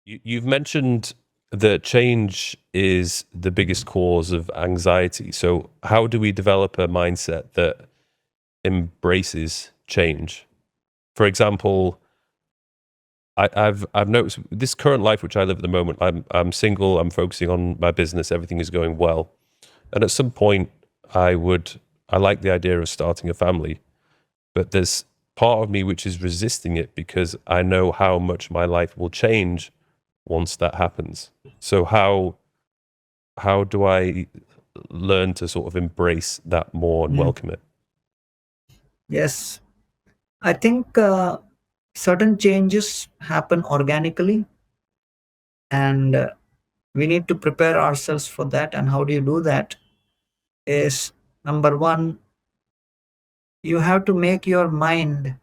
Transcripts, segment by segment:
You've mentioned that change is the biggest cause of anxiety. So, how do we develop a mindset that embraces change? For example, I've noticed this current life which I live at the moment. I'm single. I'm focusing on my business. Everything is going well, and at some point, I would I like the idea of starting a family, but there's part of me which is resisting it because I know how much my life will change once that happens. So how do I learn to sort of embrace that more and Mm. welcome it? Yes, I think certain changes happen organically, and we need to prepare ourselves for that. And how do you do that? Is number one, you have to make your mind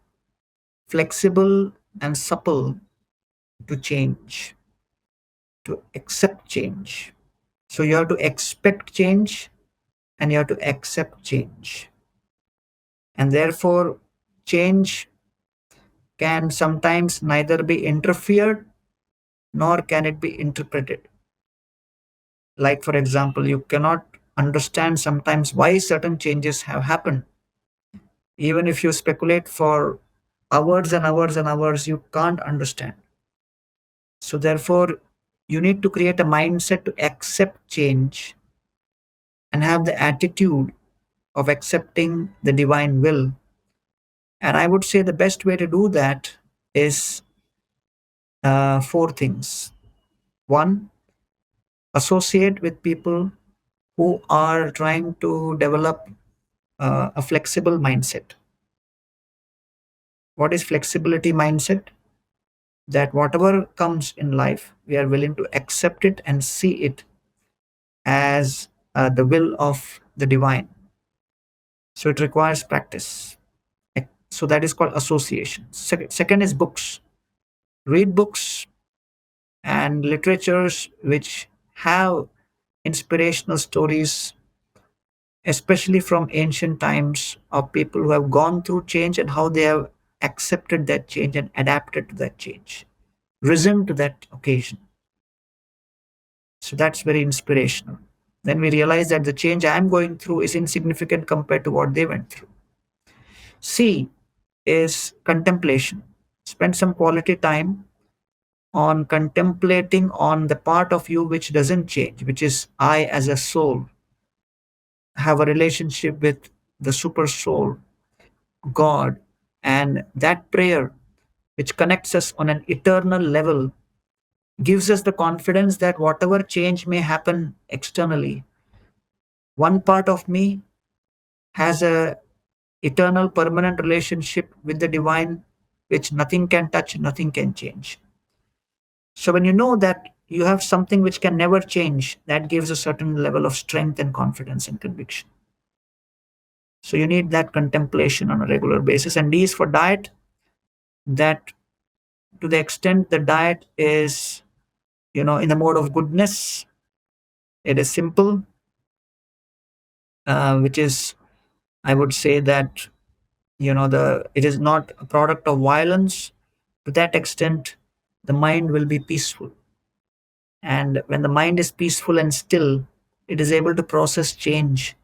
flexible and supple to change, to accept change. So you have to expect change and you have to accept change. And therefore, change can sometimes neither be interfered nor can it be interpreted. Like, for example, you cannot understand sometimes why certain changes have happened. Even if you speculate for hours and hours and hours, you can't understand. So, therefore, you need to create a mindset to accept change and have the attitude of accepting the divine will. And I would say the best way to do that is four things. One, associate with people who are trying to develop a flexible mindset. What is flexibility mindset? That whatever comes in life, we are willing to accept it and see it as the will of the divine. So it requires practice. So that is called association. Second is books. Read books and literatures which have inspirational stories, especially from ancient times, of people who have gone through change and how they have accepted that change and adapted to that change, risen to that occasion. So that's very inspirational. Then we realize that the change I'm going through is insignificant compared to what they went through. C is contemplation. Spend some quality time on contemplating on the part of you which doesn't change, which is I as a soul, have a relationship with the super soul, God, and that prayer, which connects us on an eternal level, gives us the confidence that whatever change may happen externally, one part of me has a eternal permanent relationship with the divine, which nothing can touch, nothing can change. So when you know that you have something which can never change, that gives a certain level of strength and confidence and conviction. So you need that contemplation on a regular basis. And D is for diet, that to the extent the diet is, in the mode of goodness, it is simple, which is, I would say that, it is not a product of violence. To that extent, the mind will be peaceful. And when the mind is peaceful and still, it is able to process change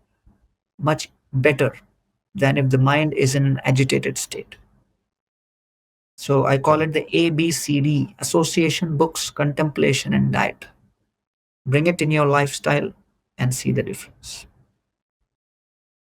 much better than if the mind is in an agitated state. So I call it the ABCD: association, books, contemplation, and diet. Bring it in your lifestyle and see the difference.